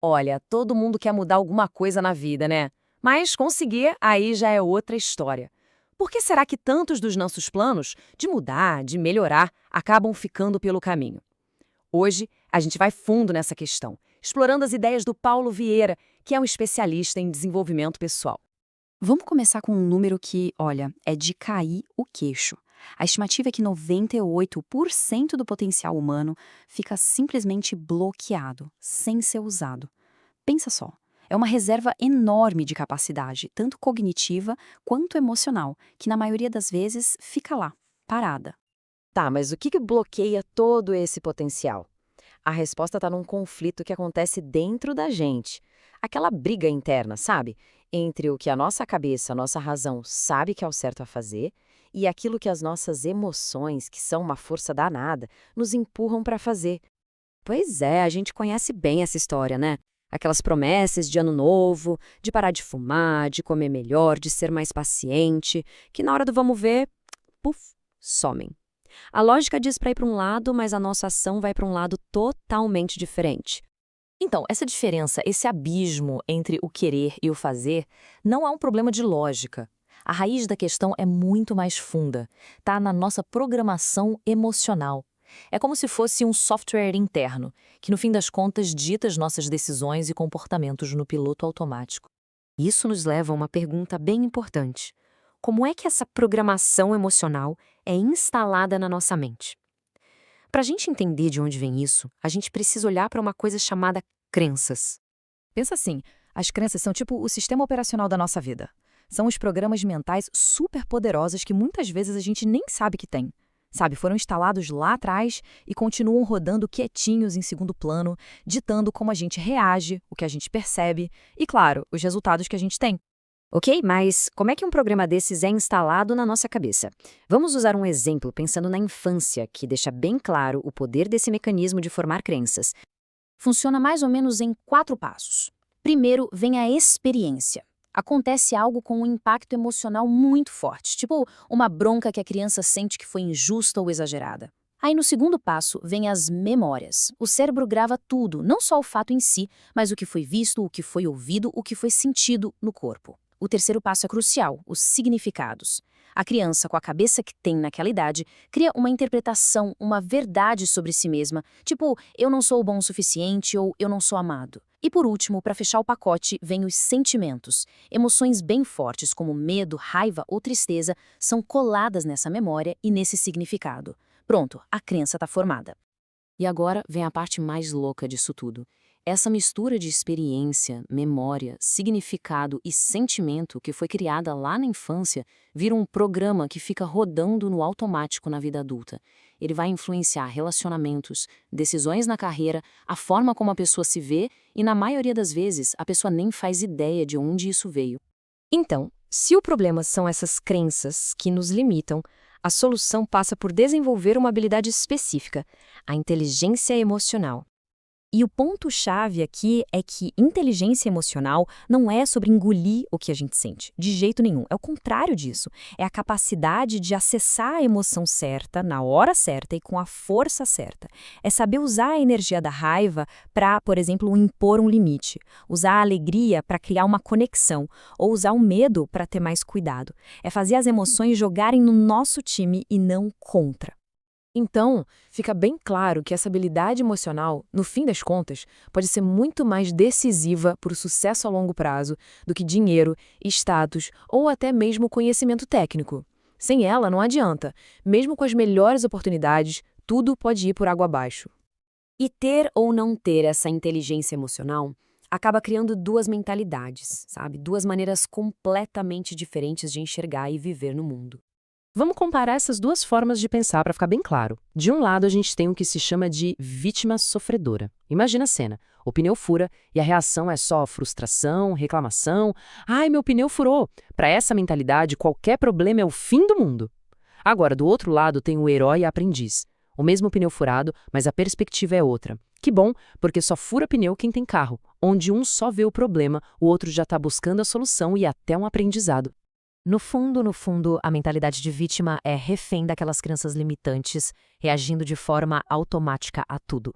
Olha, todo mundo quer mudar alguma coisa na vida, né? Mas conseguir, aí já é outra história. Por que será que tantos dos nossos planos de mudar, de melhorar, acabam ficando pelo caminho? Hoje, a gente vai fundo nessa questão, explorando as ideias do Paulo Vieira, que é um especialista em desenvolvimento pessoal. Vamos começar com um número que, olha, é de cair o queixo. A estimativa é que 98% do potencial humano fica simplesmente bloqueado, sem ser usado. Pensa só, é uma reserva enorme de capacidade, tanto cognitiva quanto emocional, que na maioria das vezes fica lá, parada. Tá, mas o que bloqueia todo esse potencial? A resposta está num conflito que acontece dentro da gente. Aquela briga interna, sabe? Entre o que a nossa cabeça, a nossa razão sabe que é o certo a fazer e aquilo que as nossas emoções, que são uma força danada, nos empurram para fazer. Pois é, a gente conhece bem essa história, né? Aquelas promessas de ano novo, de parar de fumar, de comer melhor, de ser mais paciente, que na hora do vamos ver, puf, somem. A lógica diz para ir para um lado, mas a nossa ação vai para um lado totalmente diferente. Então, essa diferença, esse abismo entre o querer e o fazer, não é um problema de lógica. A raiz da questão é muito mais funda. Está na nossa programação emocional. É como se fosse um software interno, que no fim das contas dita as nossas decisões e comportamentos no piloto automático. Isso nos leva a uma pergunta bem importante. Como é que essa programação emocional é instalada na nossa mente? Para a gente entender de onde vem isso, a gente precisa olhar para uma coisa chamada crenças. Pensa assim, as crenças são tipo o sistema operacional da nossa vida. São os programas mentais super poderosos que muitas vezes a gente nem sabe que tem. Sabe, foram instalados lá atrás e continuam rodando quietinhos em segundo plano, ditando como a gente reage, o que a gente percebe e, claro, os resultados que a gente tem. Ok, mas como é que um programa desses é instalado na nossa cabeça? Vamos usar um exemplo pensando na infância, que deixa bem claro o poder desse mecanismo de formar crenças. Funciona mais ou menos em 4 passos. Primeiro, vem a experiência. Acontece algo com um impacto emocional muito forte, tipo uma bronca que a criança sente que foi injusta ou exagerada. Aí no segundo passo, vem as memórias. O cérebro grava tudo, não só o fato em si, mas o que foi visto, o que foi ouvido, o que foi sentido no corpo. O terceiro passo é crucial, os significados. A criança, com a cabeça que tem naquela idade, cria uma interpretação, uma verdade sobre si mesma, tipo, eu não sou bom o suficiente ou eu não sou amado. E por último, para fechar o pacote, vem os sentimentos. Emoções bem fortes, como medo, raiva ou tristeza, são coladas nessa memória e nesse significado. Pronto, a crença está formada. E agora vem a parte mais louca disso tudo. Essa mistura de experiência, memória, significado e sentimento que foi criada lá na infância vira um programa que fica rodando no automático na vida adulta. Ele vai influenciar relacionamentos, decisões na carreira, a forma como a pessoa se vê e, na maioria das vezes, a pessoa nem faz ideia de onde isso veio. Então, se o problema são essas crenças que nos limitam, a solução passa por desenvolver uma habilidade específica, a inteligência emocional. E o ponto-chave aqui é que inteligência emocional não é sobre engolir o que a gente sente, de jeito nenhum. É o contrário disso. É a capacidade de acessar a emoção certa, na hora certa e com a força certa. É saber usar a energia da raiva para, por exemplo, impor um limite, usar a alegria para criar uma conexão, ou usar o medo para ter mais cuidado. É fazer as emoções jogarem no nosso time e não contra. Então, fica bem claro que essa habilidade emocional, no fim das contas, pode ser muito mais decisiva para o sucesso a longo prazo do que dinheiro, status ou até mesmo conhecimento técnico. Sem ela, não adianta. Mesmo com as melhores oportunidades, tudo pode ir por água abaixo. E ter ou não ter essa inteligência emocional acaba criando duas mentalidades, sabe? Duas maneiras completamente diferentes de enxergar e viver no mundo. Vamos comparar essas duas formas de pensar para ficar bem claro. De um lado, a gente tem o que se chama de vítima sofredora. Imagina a cena. O pneu fura e a reação é só frustração, reclamação. Ai, meu pneu furou. Para essa mentalidade, qualquer problema é o fim do mundo. Agora, do outro lado, tem o herói e aprendiz. O mesmo pneu furado, mas a perspectiva é outra. Que bom, porque só fura pneu quem tem carro. Onde um só vê o problema, o outro já está buscando a solução e até um aprendizado. No fundo, a mentalidade de vítima é refém daquelas crenças limitantes, reagindo de forma automática a tudo.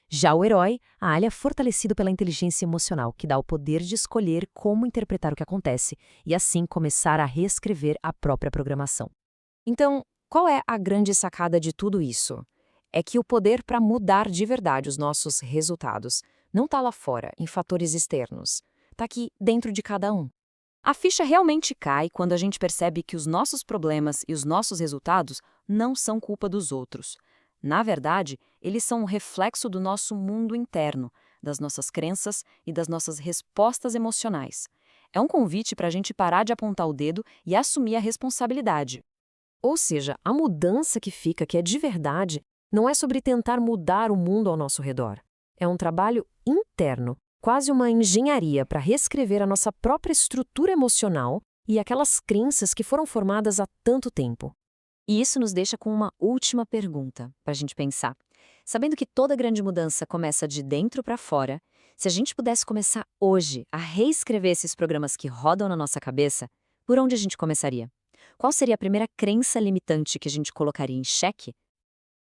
Já o herói, a alha é fortalecido pela inteligência emocional, que dá o poder de escolher como interpretar o que acontece e assim começar a reescrever a própria programação. Então, qual é a grande sacada de tudo isso? É que o poder para mudar de verdade os nossos resultados não está lá fora, em fatores externos. Está aqui dentro de cada um. A ficha realmente cai quando a gente percebe que os nossos problemas e os nossos resultados não são culpa dos outros. Na verdade, eles são um reflexo do nosso mundo interno, das nossas crenças e das nossas respostas emocionais. É um convite para a gente parar de apontar o dedo e assumir a responsabilidade. Ou seja, a mudança que fica, que é de verdade, não é sobre tentar mudar o mundo ao nosso redor. É um trabalho interno, quase uma engenharia para reescrever a nossa própria estrutura emocional e aquelas crenças que foram formadas há tanto tempo. E isso nos deixa com uma última pergunta para a gente pensar. Sabendo que toda grande mudança começa de dentro para fora, se a gente pudesse começar hoje a reescrever esses programas que rodam na nossa cabeça, por onde a gente começaria? Qual seria a primeira crença limitante que a gente colocaria em xeque